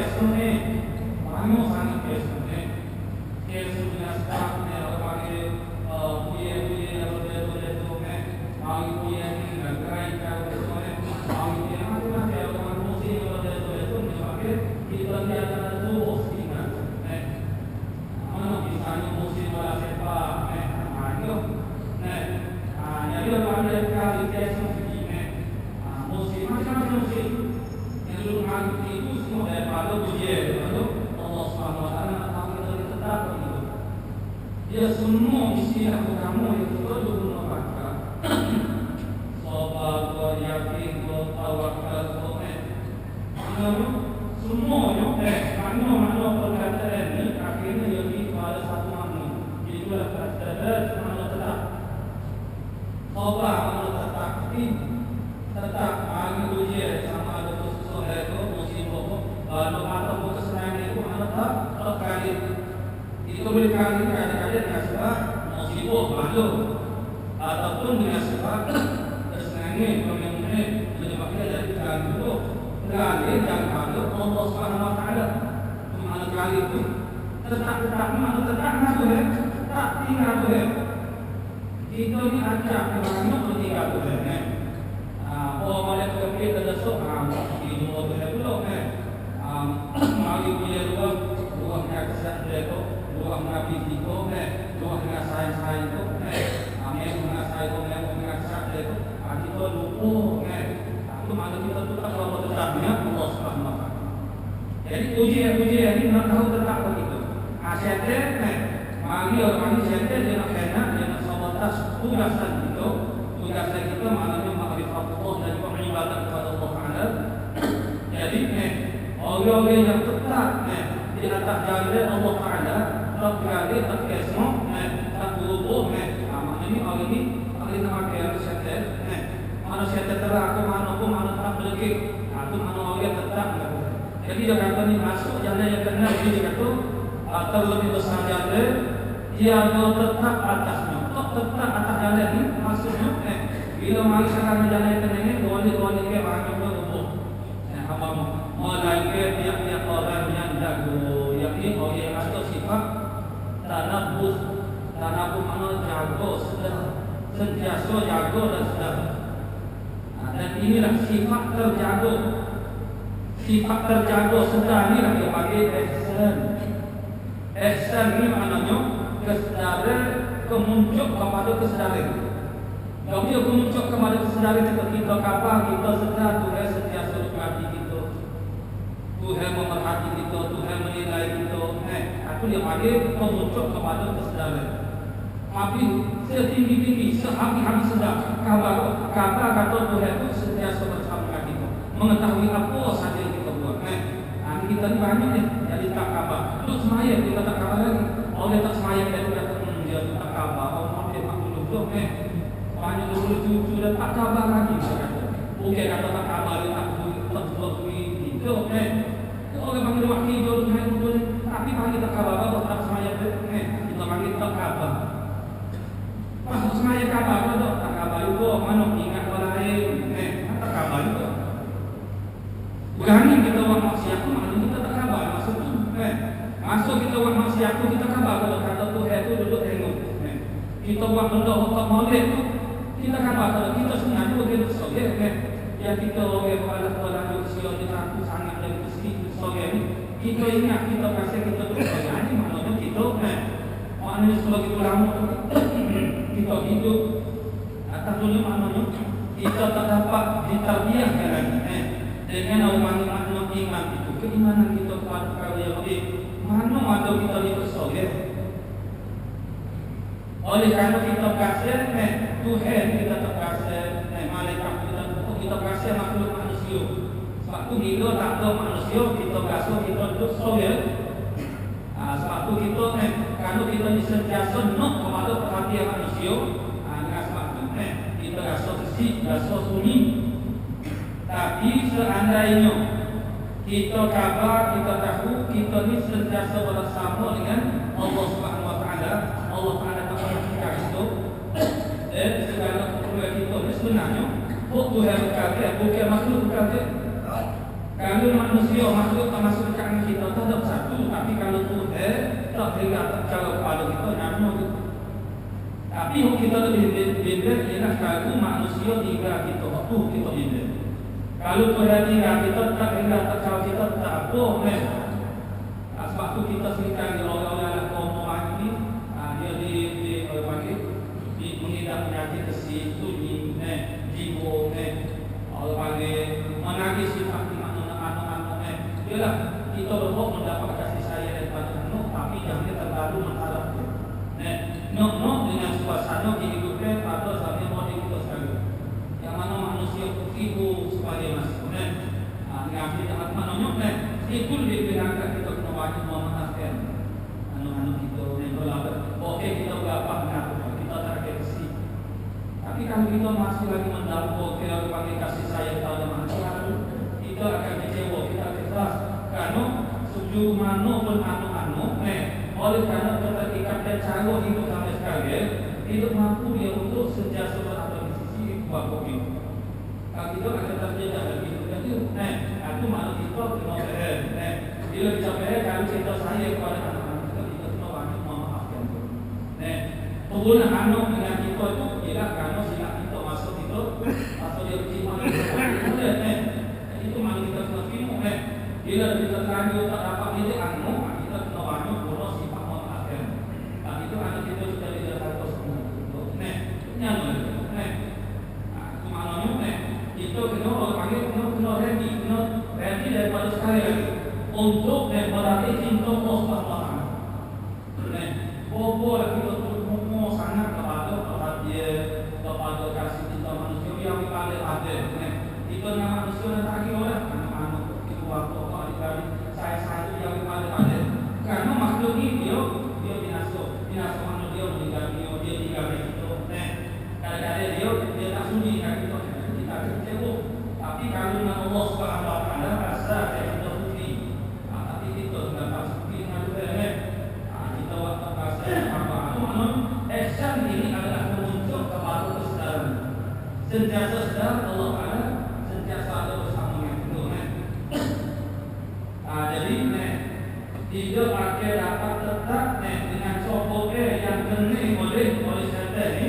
kesune, banyak sangat kesune. Kesune sekarang ni orang ni puye roda tu ni, orang puye ni negara kita tu ni, orang puye macam mana orang muslim roda tu ni sebagai kita ni ada tu musliman. Mana misalnya muslim wala siapa, mana jadi orang ada kali kesune ni, muslim macam muslim. Yang itu semua daripada pujian Allah Subhanahu Wa Taala akan tetap begitu. Dia semua istilah kamu itu perlu mengatakan sabar, yakin, tawakal, semuanya mana perkataan ini akhirnya jadi pada satu makna. Itulah kata mana tetap sabar, mana tetap tetap bagi pujian sama ada atau kesenangan itu adalah terkait itu berkali kadang-kadang dengan sebab musibah baru ataupun dengan sebab kesenangan kemudian menyebabkan dari kali itu kali yang baru Allah Subhanahu Wa Taala mana kali itu tetap mana tetap tak tinggal itu ni ajak orang bertinggal orang yang kepilih terdesak di dua belum mari punya dua kesat dia tu, dua nabi itu, dua saya itu, yang saya itu, yang kesat dia tu, kita lupa, itu mana kita tu tak kalau tetapnya Allah Subhanahu Wa Taala. Jadi pujian ini nak tahu tetap begitu. Syaitan, mari orang ini syaitan dia nak kena, dia nak sabatas tugasan itu, tugasan kita maknanya makrifat Allah dan juga ibadat kepada Allah Taala. Jadi orang-orang yang tetap di atas jalan Allah Taala, tak berada tak kesmo, tak berubah, maknanya orang ini nak kaya syaitan, mana syaitan terlaku, mana tak berlekik, itu mana orang yang tetap. Jadi dia kata ni masuk jalan yang kena dia kata atau lebih besar jalan, dia tetap atasnya, tetap atas jalan ni maksudnya, bila mari sekarang jalan yang kena ni, dua ni ke orang yang berubah, Malaikat tiap-tiap orang yang jago, yakni orang yang ada sifat tanabus mana jago, sentiasa jago dan sedar. Dan inilah sifat terjago. Sifat terjago sedar ni lah yang panggil ihsan. Ihsan ni maknanya kesedaran kemuncul kepada kesedaran. Kalau dia kemuncul kepada kesedaran kita kabar kita sedar Tuhan sentiasa berkati kita. Tuhan memerhati kita, Tuhan menilai kita. Aku dia panggil pemuncul kepada kesedaran. Tapi setinggi-tinggi, sehabis-habis sedar, kabar kata Tuhan itu sentiasa bersama dengan kita, mengetahui apa saja yang kita buat. Kita ni banyak ni, jadi tak kabar. Terus semayang kita tak kabar lagi. Orang tak semayang dia kata dia tak kabar. Orang dia tak duduk. Banyak dulu cucu dan tak kabar lagi. Bukan kata tak kabar dia tak buat hidup. Orang panggil wakil hidup tapi panggil tak kabar apa tak semayang kita panggil tak kabar. Pas semayang kabar tak kabar juga mana ingat orang lain tak kabar juga. Berani kita buat maksiat tu maknanya kita tak kabar masuk tu masuk kita buat maksiat tu kita kabar kalau kata Tuhan tu duduk tengok kita buat benda otak molek tu kita kabar kalau kita sebenarnya begitu soget yang kita orang Allah yang usia kita aku sangat dan sedikit soget ni kita ingat kita rasa kita berjaya ni maknanya kita maknanya sebagai ulama kita hidup atas dunia maknanya kita tak dapat ditarbiahkan lagi dengan makna iman itu keimanan kita kepada perkara yang lebih mana ada kita dipersoget oleh kerana kita berkasih Tuhan kita terkasih malaikat kita berkasih makhluk manusia sebab tu bila tak ada manusia kita berkasih kita duduk soget sebab tu kita kalau kita sentiasa nak kepada perhatian manusia dengan sebab tu kita rasa bersih rasa sunyi. Tapi seandainya kita kabar, kita tahu kita ni sentiasa bersama dengan Allah Subhanahu Wa Taala, Allah Taala tak pernah itu. Segala keperluan kita ni sebenarnya Tuhan berkata bukan makhluk berkata. Kalau manusia masuk tangan kita tetap satu, tapi kalau Tuhan tak hingga terjawab pada kita nyaman. Tapi yang kita lebih beda ialah kalau manusia tinggal kita waktu kita beda. Kalau Tuhan tinggal kita tak hingga terjawab kita tak apa. Sebab tu kita seringkali orang-orang ngomong lagi dia di mengidap penyakit kesi, sunyi, jiwa, orang panggil menangis sifat ialah kita berhak mendapat kasih sayang daripada anak, tapi jangan terlalu mengharapkan. Nak dengan suasana kehidupnya pada zaman moden kita sekarang. Yang mana manusia ibu sebagai masuk. Dengan kita maknanya itu lebih berangkat kita kena wajib memaafkan anak-anak kita yang berlaku. Okey kita berapa mengaku kita tak kesi. Tapi kalau kita masih lagi mendampak kita panggil kasih sayang pada manusia, kita akan kecewa, kita keras. Karena sejauh mana pun anu-anu, oleh karena ketertikan dan cara hidup sampai sekarang, tidak mampu dia untuk sentiasa berada di sisi buah kopi. Kalau kita akan terjadi lagi, itu malu kita kena bila kita kalau kita sayang kepada anak-anak kita kena wajib memaafkan. Hubungan anak dengan kita itu ialah karena silap kita masuk itu atau dia terima itu malu kita kena terima. Bila kita terlanjur tak dapat ini anu, kita kena wajib bodoh sifat memaafkan. Tapi itu anak kita sudah tidak tahu semua. Nyaman. Itu maknanya itu kena orang panggil kena ready daripada sekali lagi untuk melatih cinta Allah Subhanahu. Bobo kita semua sangat kepada perhatian kepada kasih cinta manusia yang paling ada. Itu nama manusia yang tak kira orang anak-anak keluarga adik-adik saya yang paling ada. Karena makhluk ini dia binasa manusia meninggal dia tinggal itu. Kadang-kadang dia tak sudi kita kecewa. Tapi kalau nama Allah Subhanahu Wa Taala rasa dia sudah sudi. Tapi kita sudah tak sudi dengan Tuhan. Kita waktu kasih apa ihsan ini adalah muncul kepada kesedaran. Sentiasa sedar Allah Taala sentiasa ada bersama kita. Jadi tidak akan dapat tetap dengan sokong yang kena oleh syaitan ini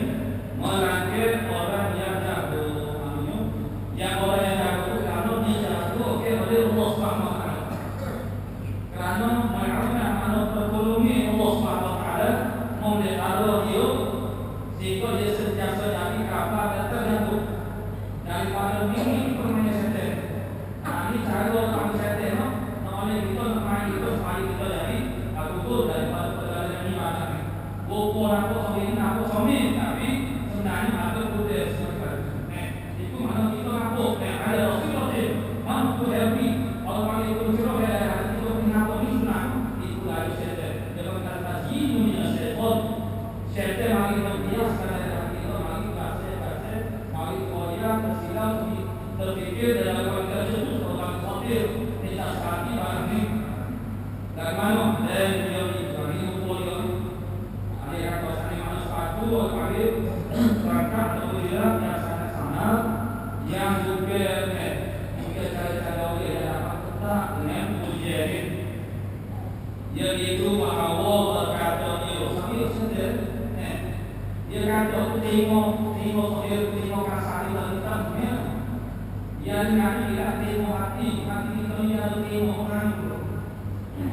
melanggar orang yang jago. Yang orang yang jago kalau dijago oleh Allah Subhanahu Wa Taala. Kerana mana pertolongan Allah Subhanahu Wa Taala memelihara dia sehingga dia sentiasa jadi kapal dan terjatuh daripada ini permainan syaitan. Ini cara kami syaitan oleh kita main itu supaya kita jadi tutur daripada perjalanan ibadah. Bukan aku suami tapi sebenarnya aku putih sebenarnya. Itu mana kita ngaku ada Rasulullah mampu happy kalau panggil itu Rasulullah itu mengaku ini sunnah itu lagi syaitan. Kalau kata dunia syaitan mari membias karena kita mari kasih mari koyak tersilap terfikir dalam keluarga itu orang kafir tidak sekali barang ini dari mana dan dia ini umur dia ada yang kata mana sepatu orang panggil berangkat terlihat yang sana yang juga cara-cara dia dapat tetap dengan ujian yaitu bahwa berkata dia sambil sedar dia kata tengok kasari dan hitamnya yang nanti tengok hati kita ini ada tengok orang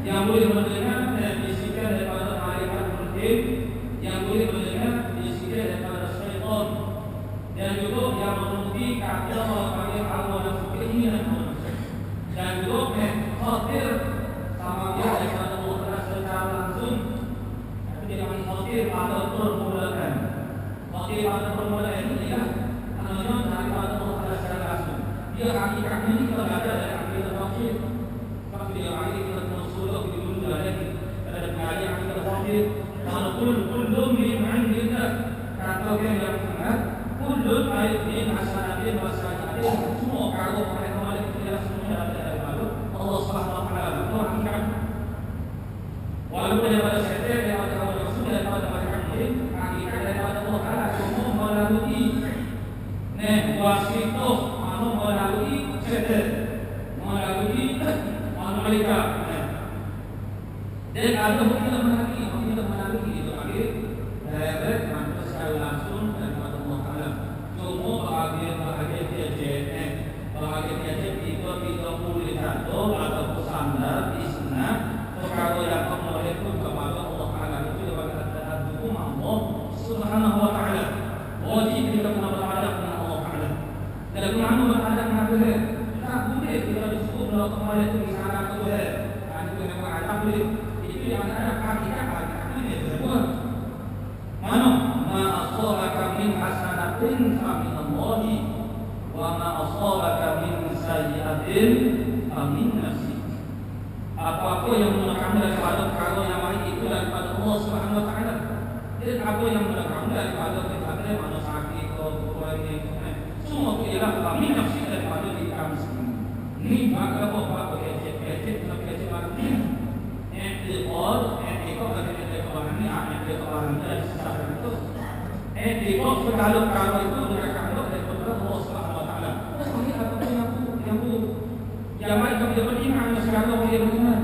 yang boleh mendengar dan bisikan daripada malaikat mungkin yang boleh mendengar bisikan daripada syaitan dan juga yang menuruti kata orang Allah dan keinginan manusia dan juga khawatir sama dia daripada Allah secara langsung. Tapi dia kami khawatir pada permulaan. Khawatir pada permulaan ini ya namanya daripada Allah secara langsung. Dia hakikat ini kita belajar dari akidah khawatir. Tapi dia akidah Rasulullah di dunia lagi ada pengajian akidah khawatir. Kalau kullum min indillah kata yang sangat kullum ayat min hasanatin wa sayyi'atin semua kalau mereka malik tidak semuanya ada dari Allah Subhanahu Wa Taala itu hakikat. Walaupun daripada syaitan daripada Allah Rasul daripada mereka ini hakikat daripada Allah Taala semua melalui wasitoh melalui syaitan melalui Dan ada kita menangi itu lagi direct mantu secara langsung daripada Allah Taala. Cuma bahagian dia itu boleh jatuh atau bersandar di sana. Perkara yang kamu itu kepada Allah Taala itu daripada hukum Allah Subhanahu Wa Taala. Wajib kita kena berhadap dengan Allah Taala. Kalau kita berhadap dengan Tuhan, tak boleh kita disebut kalau kemarin itu di sana Tuhan. Itu yang berhadap boleh. Yang ada hakikat ini disebut mana ma asabaka min hasanatin fa min Allah wa ma asabaka min sayyi'atin fa min nafsik. Apa-apa yang menekam daripada perkara yang baik itu daripada Allah Subhanahu Wa Taala. Dan apa yang menekam daripada perkara mana sakit atau ini semua itu ialah fa min nafsik daripada diri kamu sendiri. Ini maka apa kecil kalau itu mereka daripada Allah Subhanahu Wa Taala. Ini apa yang baik kamu beriman segala yang beriman.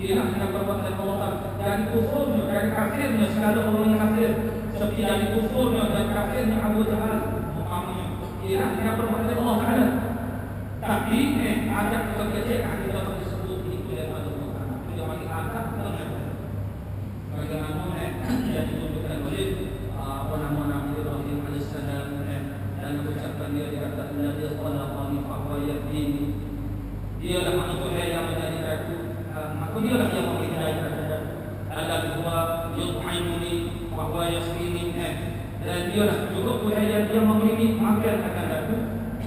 Ialah yang perbuatan Allah dari kufurnya, dari kafirnya segala orang yang kafir. Seperti dari kufurnya dan kafirnya Abu Jahal, Muhammad. Ialah yang perbuatan Allah Taala. Tapi ada kekejian kita disebut itu daripada Allah Taala. Tidak lagi angkat bagaimana yang ditunjukkan oleh nama-nama Ibrahim alaihissalam dan ucapan dia dikatakan Nabi Qanaqani Fahwa Yahdini. Dialah manusia yang menjadikan aku, maka dialah yang memberikan hidayah. Ada dua yut'imuni Fahwa Yasmini, dan dialah juga Tuhan yang memberi makan akan aku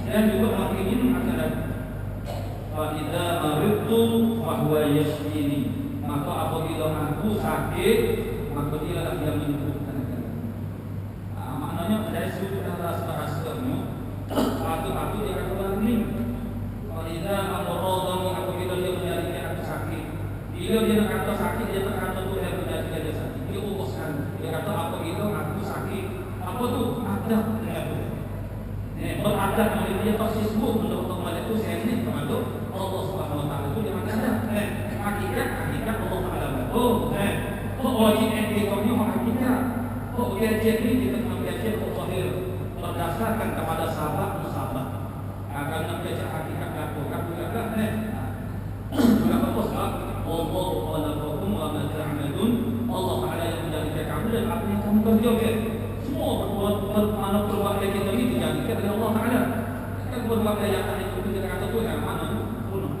dan juga memberi minum akan aku. Fa idza maridtu Fahwa Yasmini. Maka apabila aku sakit, maka dialah yang menyembuhkan aku. Maknanya dari sudut rasa-rasanya, aku dia akan berani. Kalau amrodani apabila dia menjadikan aku sakit, bila dia kata sakit dia berkata Tuhan menjadikan dia sakit. Dia uruskan. Dia kata apabila aku sakit, apa tu? Adab dengan Tuhan. Beradab oleh dia pasti sembuh untuk melihat tu saya ini termasuk Allah Subhanahu Wa Taala itu dia ada. Hakikat Allah Taala. Wajib etiknya hakikat. Kajian ini kita mempelajari zahir berdasarkan kepada sahabat-sahabat. Akan mempelajari hakikat lakukan bukanlah berapa sebab Allah khalaqakum wa ma ta'malun. Allah Taala yang menjadikan kamu dan apa yang kamu kerjakan. Semua perbuatan kita ini dijadikan oleh Allah Taala. Kan perbuatan yang ada itu kita kata Tuhan mana bunuh.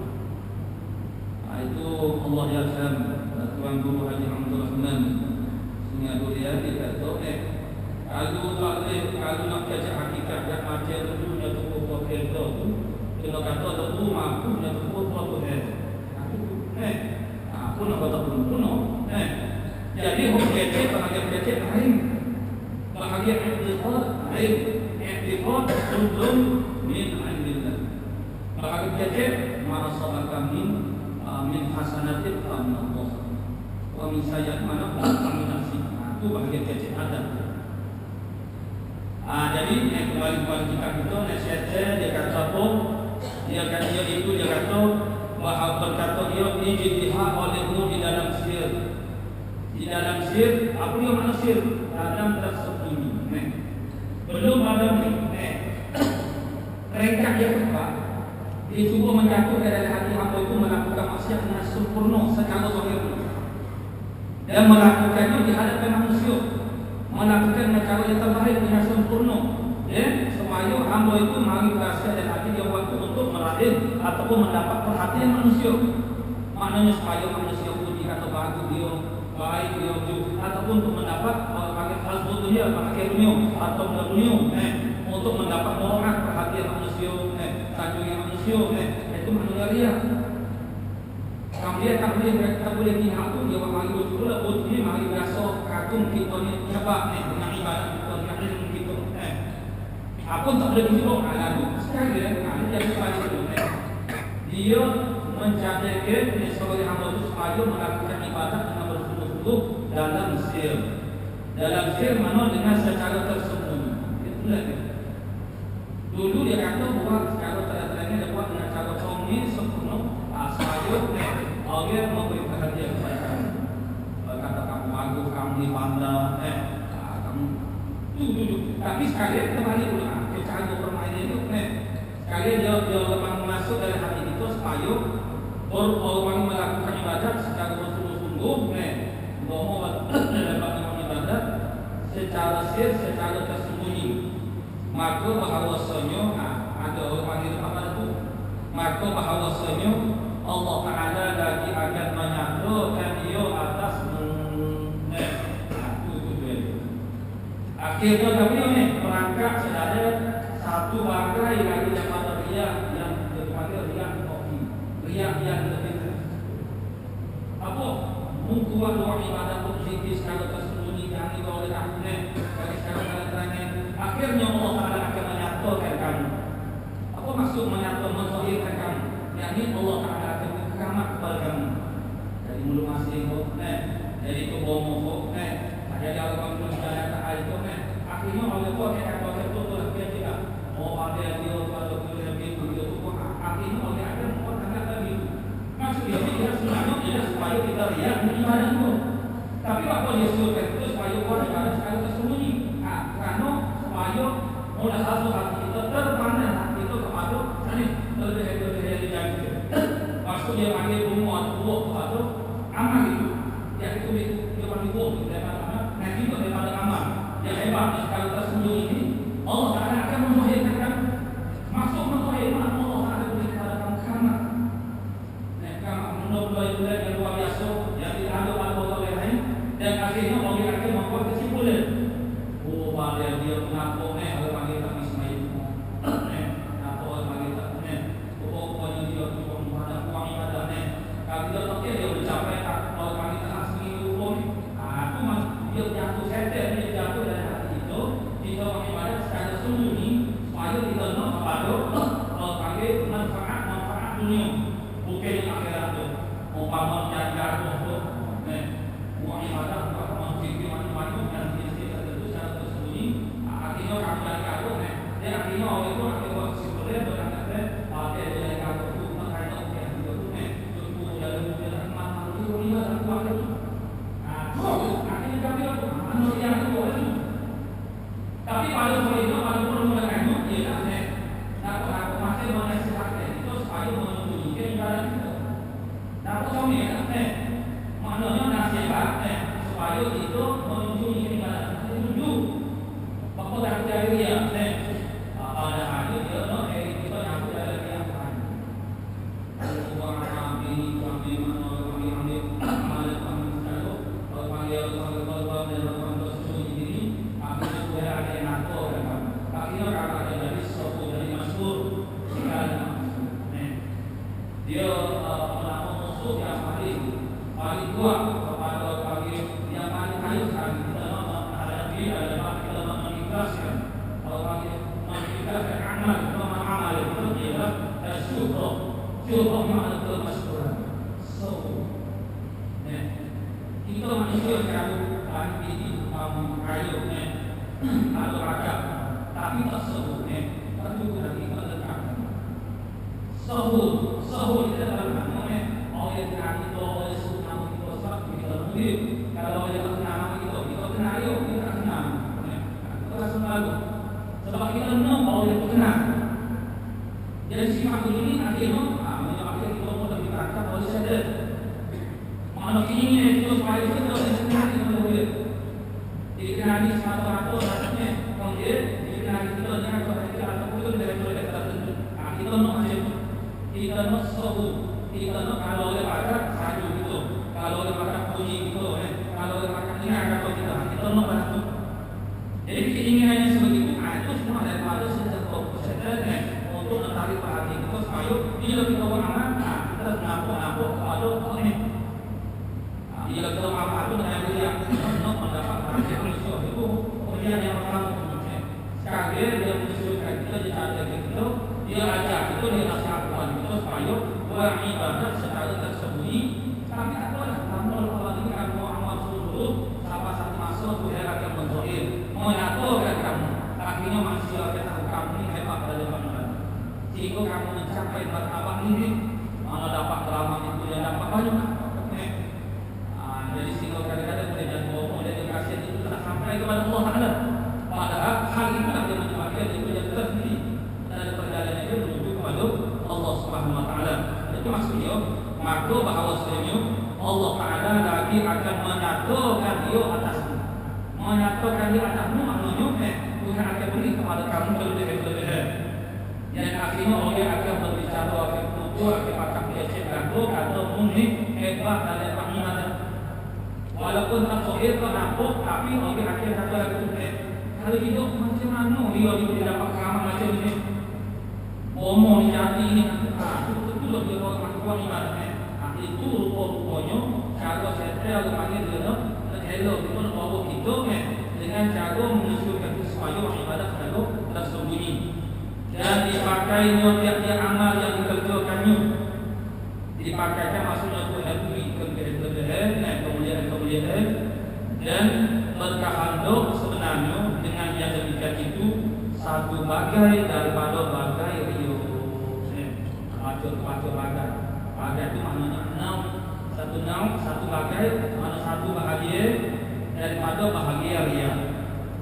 Itu Allah ya Tuan Guru Haji Abdul Rahman Sungai Durian dia kata kalau nak baca hakikat yang macam dulunya tu wakil tu kena kata tu mampu nya tu Tuhan. Aku nak kata pun jadi hukum bahagian lain bahagian i'tiqad lain i'tiqad sulun min indillah bahagian ma'asabaka min hasanatin fa min Allah wa min sayyi'at mana min nafsi. Itu bahagian kecil ada. Jadi kembali kita itu nasihat dia kata apa? Dia kata bahwa berkata dia ijtihad olehmu di dalam sir. Di dalam sir, apa yang mana sir? Dalam tersembunyi. Belum ada mereka yang kedua dia cuba menjatuhkan dari hati hamba itu melakukan maksiat dengan sempurna secara zahir dan melakukannya di hadapan manusia, melakukan dengan cara yang terbaik dengan sempurna, supaya hamba itu mari berasa dan hati dia waktu untuk meraih ataupun mendapat perhatian manusia. Maknanya supaya manusia puji kata bagus dia, baik dia ataupun untuk mendapat hal dunia, bahagia dunia atau dunia, untuk mendapat moral perhatian manusia, sanjungan manusia, itu manusia riak. Dia tak boleh lihat tu dia mari dulu lah dia mari berasa kagum kita ni sebab dengan ibadat kita dengan ilmu kita. Apa tak boleh dijawab lalu sekali dia jadi paling dulu. Dia menjadikan sebagai hamba itu supaya melakukan ibadat dengan bersungguh-sungguh dalam sir. Dalam sir mana dengan secara tersembunyi. Itulah dia. Dulu dia kata buat secara terang-terangnya dia buat dengan cara sembunyi sempurna supaya orang memberi perhatian kepada kamu. di pandang, kamu duduk. Tapi sekalian kembali pulang, cara permainan itu, sekalian dia memang masuk dari hati itu supaya orang melakukan ibadat secara bersungguh-sungguh, mau melakukan ibadat secara secara tersembunyi. Maka bahawasanya ada orang itu apa itu? Maka bahawasanya Allah Taala lagi akan menyatukan dia atas akhirnya kami merangkak ada satu bangkai lagi yang material yang dipanggil riak yang lebih apa mengkuat doa ibadah positif secara tersembunyi yang dibawa oleh akhirnya dari sekarang terangnya akhirnya Allah Taala akan menyatukan kamu. Apa maksud menyatu menzahirkan kamu? Yakni Allah Taala akan keramat kepada kamu dari mulut masing dari kebomong ada dalam perjalanan itu akhirnya oleh Allah akan betul-betul dia mau ada dia pada kuliah itu akhirnya oleh akan membuat anak tadi maksudnya dia sebenarnya tidak supaya kita lihat ibadah itu tapi apa dia suruh itu supaya orang ibadah secara tersembunyi karena supaya mulai satu hati kita terpandang hati itu kepada lebih jauh maksudnya panggil rumah buah atau amal itu yang itu dia panggil buah daripada nanti daripada amal yang hebat secara tersembunyi ini Allah Taala akan menzahirkan kamu. Maksud menzahirkan Allah Taala beri kepada kamu keramat. Kamu menurut bulan yang luar biasa yang tidak ada pada orang lain dan akhirnya Allah akan membuat kesimpulan. Oh, pada dia mengaku orang panggil tak Ismail. Apa orang panggil tak pokoknya dia cuma pada uang ibadah kalau dia tak dia mencapai orang panggil tak asli hukum. Itu mas dia jatuh setel dia jatuh dari hati itu kita ibadah secara sembunyi supaya kita nak kepada Allah panggil manfaat dunia bukan yang akhirat itu umpama jaga itu uang ibadah umpama fikir macam-macam yang dia itu secara tersembunyi akhirnya kamu dari kado dan akhirnya orang itu akhirnya kesimpulan berkata ada dari kado itu makanya orang itu itu dalam jalan mana itu dia dan uang itu akhirnya kami itu manusia itu boleh tapi pada hari itu pada mulai kamu dia aku masih menasihatkan itu supaya menyembunyikan ibadah itu. Aku tahu ni maknanya nasihat supaya itu menyembunyikan ibadah itu tunjuk. Bapak tak dari dia pada hari dia kita nyambut dari dia apa? Uang ini mana ambil kalau panggil dan tersembunyi ini akhirnya boleh ada yang ngatur akhirnya kalau ada dari suatu dari masyhur dia menama musuh yang paling kuat kepada panggil yang paling kaya sekali dalam menghadapi adalah dalam mengikhlaskan kalau panggil mengikhlaskan amal itu ialah syukur makna kemasyhuran kita manusia kalau ini kayu atau ragam tapi tak sebut tentu dari kita dekat sahur kita dalam nama orang yang kami itu oleh sebut nama kita sebab kita mungkin kalau dia tak nama kita kenal kita kenal kita langsung lalu sebab kita kenal orang yang kenal jadi simak ini akhirnya menyebabkan kita mudah diterangkan oleh sadar mana ini itu supaya kita kenal dengan boleh dikenali semata-mata rasanya kemudian dikenali kita dengan kita ataupun dari mereka tertentu kita nak macam kita nak sahu kita nak kalau oleh pada saju gitu kalau oleh pada puji gitu kalau oleh pada ingat atau kita nak pada itu jadi keinginannya seperti itu itu semua daripada sedang untuk menarik perhatian kita supaya bila kita beramal kita nampak ada orang bila kita apa dengan dia nak mendapat perhatian manusia itu kemudian yang pertama sekali dia menunjukkan kita dicatat itu dia ajak itu dia nasihatkan itu supaya beribadah secara tersembunyi tapi apalah namun Allah ini kamu amal seluruh sampai satu masa Tuhan akan menzahir menyatukan kamu akhirnya manusia akan tahu kamu ini hebat pada depan Tuhan sehingga kamu mencapai martabat ini mana dapat drama itu yang dapat banyak jadi sehingga kadang-kadang boleh jadi bohong Taala lagi akan menyatukan dia atasmu. Menyatukan dia atasmu maknanya Tuhan akan beri kepada kamu kelebihan-kelebihan. Yang akhirnya orang akan berbicara akan tutur akan macam dia cakap atau mungkin hebat dalam ibadah. Walaupun tak sahih tak nampak, tapi orang akan kata lagi Tuhan. Kalau hidup macam mana dia dapat keramat macam ini? Omong jadi ini, itu dia orang ibadah. Itu rupa-rupanya cara saya panggil dia elok itu bawa hidup dengan cara menunjukkan supaya ibadah selalu tersembunyi dan dipakainya tiap-tiap amal yang dikerjakannya dipakaikan maksudnya Tuhan beri kelebihan kemuliaan dan berkehendak sebenarnya dengan yang demikian itu satu bagai daripada bagai rio macam bagai. Bagai itu maknanya satu bagai, mana satu bahagia daripada bahagia ria.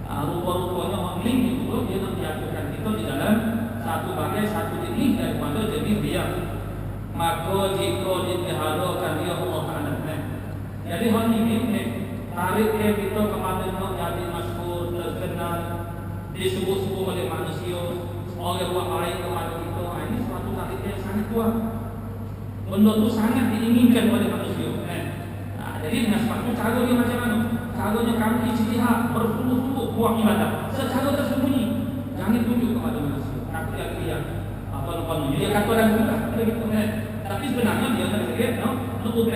Rupa-rupanya mungkin itu dia menjatuhkan kita di dalam satu bagai satu jenis daripada jenis ria. Maka jika dipeliharakan dia Allah Taala. Jadi hal ini tarik kita kepada menjadi masyhur terkenal disebut-sebut oleh manusia oleh orang lain kepada kita. Ini suatu tarik yang sangat kuat. Benda itu sangat diinginkan oleh manusia. Jadi dengan sebab itu cara dia macam mana? Caranya kamu ijtihad bersungguh-sungguh buat ibadah secara tersembunyi. Jangan tunjuk kepada manusia. Aku dia apa-apa dia kata dan mudah begitu Tapi sebenarnya dia lebih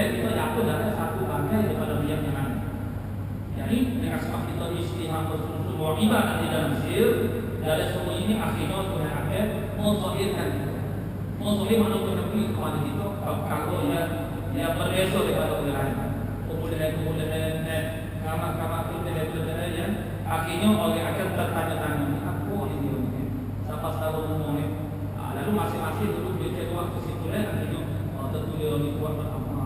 kita jatuh dari satu bagian daripada dia yang lain. Jadi dengan sebab kita ijtihad bersungguh-sungguh buat ibadah di dalam sir dari semua ini akhirnya Tuhan akan menzahirkan kita. Menzahir mana Tuhan beri kepada kita kalau dia berbeza daripada orang lain. Kemudian kamar-kamar kemudian yang akhirnya orang akan bertanya-tanya apa ini dia siapa tahu umumnya. Lalu masing-masing dulu dia keluar ke situ akhirnya tentu dia keluar pertama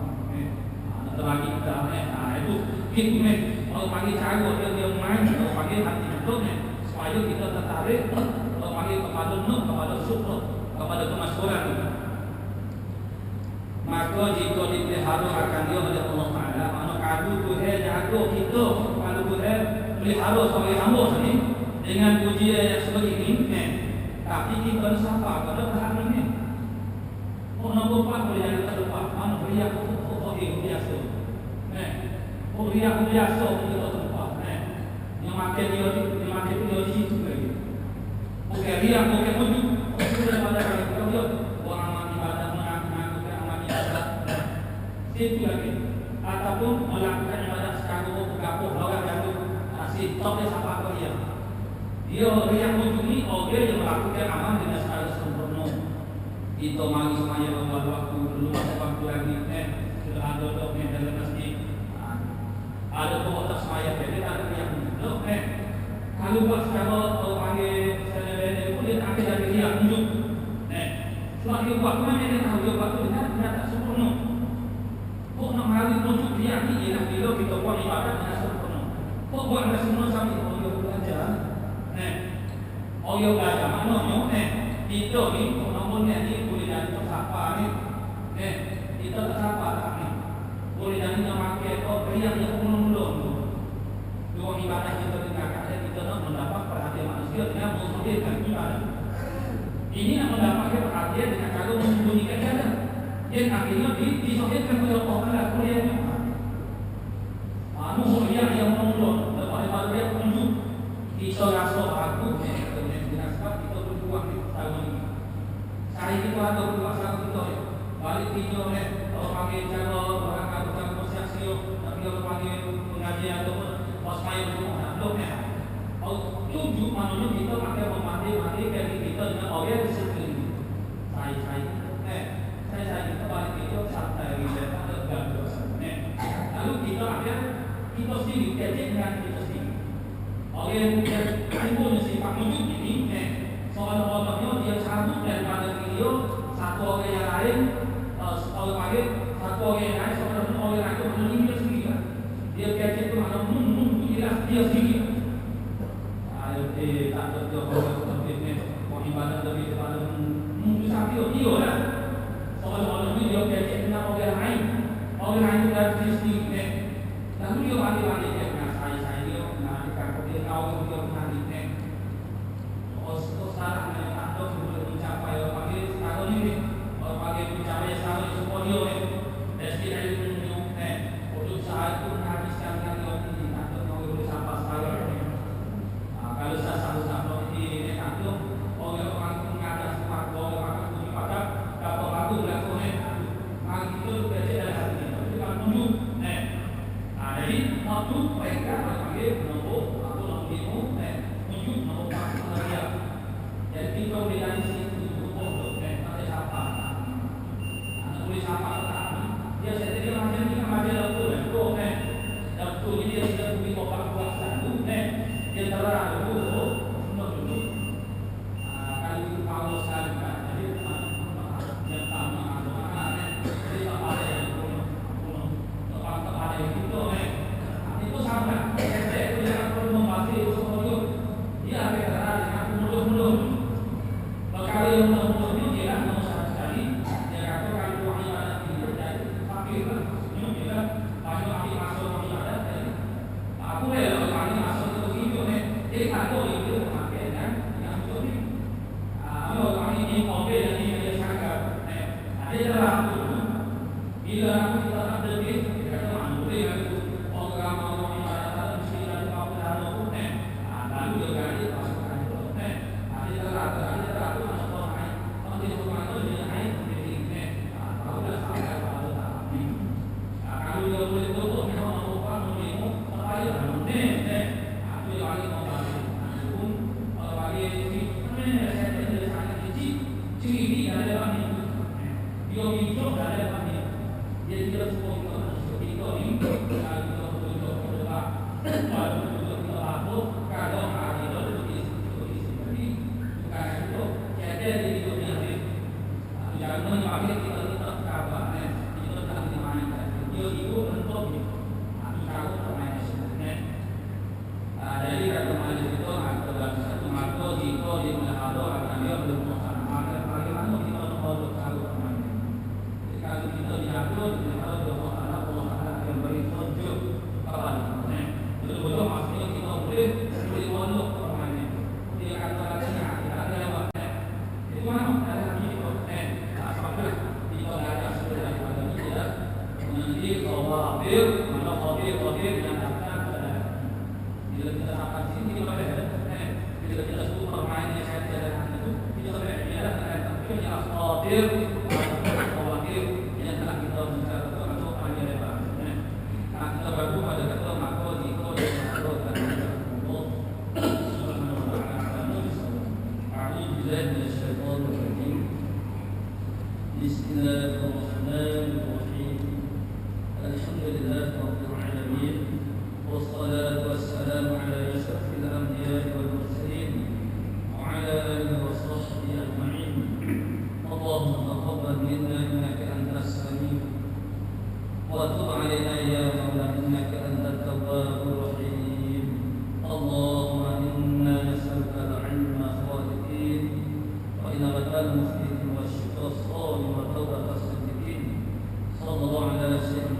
lagi kita itu gitu kalau panggil cara dia main kalau panggil hati betulnya supaya kita tertarik kalau panggil kepada syukur kepada kemasyhuran. Maka jika dipelihara akan dia oleh Allah Taala, maka kalau Tuhan jaga kita, kalau Tuhan pelihara sebagai hamba ni dengan pujian yang sebegini, tapi kita siapa pada tahap ini? Nombor 4 boleh jadi terlupa. Mana pria biasa. Pria biasa kita terlupa. Yang makan dia di situ lagi. Bukan dia, bukan wujud. Sudah pada kali dia orang amal ibadah mengaku amal ibadah. Situ lagi. Ataupun melakukan ibadah secara bergabung orang yang si top dia siapa dia. Dia yang wujud ni orang yang melakukan amal dengan secara sempurna. Kita mari semuanya membuat waktu dulu waktu lagi sudah ada dokumen dalam masjid. Ada pokok semaya beda ada yang wujud. Kalau buat secara panggil saya boleh tak ada dia wujud. Sebab dia buat mana dia tahu dia buat tu dia tak sempurna. Kok nak hari wujud dia ni ialah bila kita buat ibadat dengan sempurna. Kok buat dah semua sampai orang belajar. Orang belajar maknanya kita ni nombor ni boleh jadi tersapa ni. Kita tersapa tak ni. Boleh jadi nak makan atau beri yang belum. Dua ibadah kita dengarkan kita nak mendapat perhatian manusia dengan menghadirkan ibadah. Ini nak mendapatkan perhatian dengan cara menyembunyikan jalan. Yang akhirnya disahirkan oleh Allah Taala kuliahnya. Mulia yang menurut daripada dia tunjuk kita rasa aku dengan sebab kita berjuang di tahun ini. Saya kita ada berjuang kita balik video orang panggil cara orang kata konsesiasi tapi orang panggil pengajian ataupun osmai berjuang tunjuk maknanya kita akan memati dari kita dengan orang di sekeliling. Saya kita balik video santai kita ada gangguan. Lalu kita akan kita sendiri kecil dengan kita sendiri. Orang yang timbul sifat wujud ini, seolah-olahnya dia cabut daripada video satu orang yang lain, orang panggil satu orang yang lain, seolah-olahnya orang yang lain itu menurut dia sendiri. Dia kecil itu mana dia sendiri. Tak betul orang ini mau ibadah lebih daripada sapi dia lah. Seolah-olahnya dia kecil dengan orang lain. Orang lain itu dari sendiri. lalu dia wali-wali dia saya dia mengajar dia tahu dia mengajar sekarang yang tak boleh mencapai pagi tahun ini pagi mencapai tahun sekolah destinasi menuju untuk saat itu menghabiskan waktu ini atau mau bersama sekali kalau saya selalu di kantor orang mengajar semua orang punya pada dapat waktu lakukan itu kerja dari hati itu kan menuju jadi waktu mereka sebagai nombor atau nombor menuju nombor kerja. Jadi kalau dia di sini itu ada siapa? Tulis apa dia sendiri macam ni macam waktu ini dia sudah beri obat puasa tu dia terang dulu dulu kalau itu kalau sekali jadi yang pertama jadi tak ada yang tak ada yang itu sama itu yang perlu membaca itu semua dia ada mulut kalau yang mulut ini dia mau sama sekali dia kata kalau wahyu ada itu jadi pakai kan dia wahyu ahli masuk wahyu ada jadi aku kalau ahli masuk itu gitu dia kata itu pakai kan yang itu ni kalau ahli ini pakai dan dia sangat ada dalam itu bila aku tidak ada dia kata mana boleh aku orang mau ada mesti ada apa ada lalu dia kata masukkan itu ada المسلمين والشكر الصائم وتوبة الصديقين صلى الله على سيدنا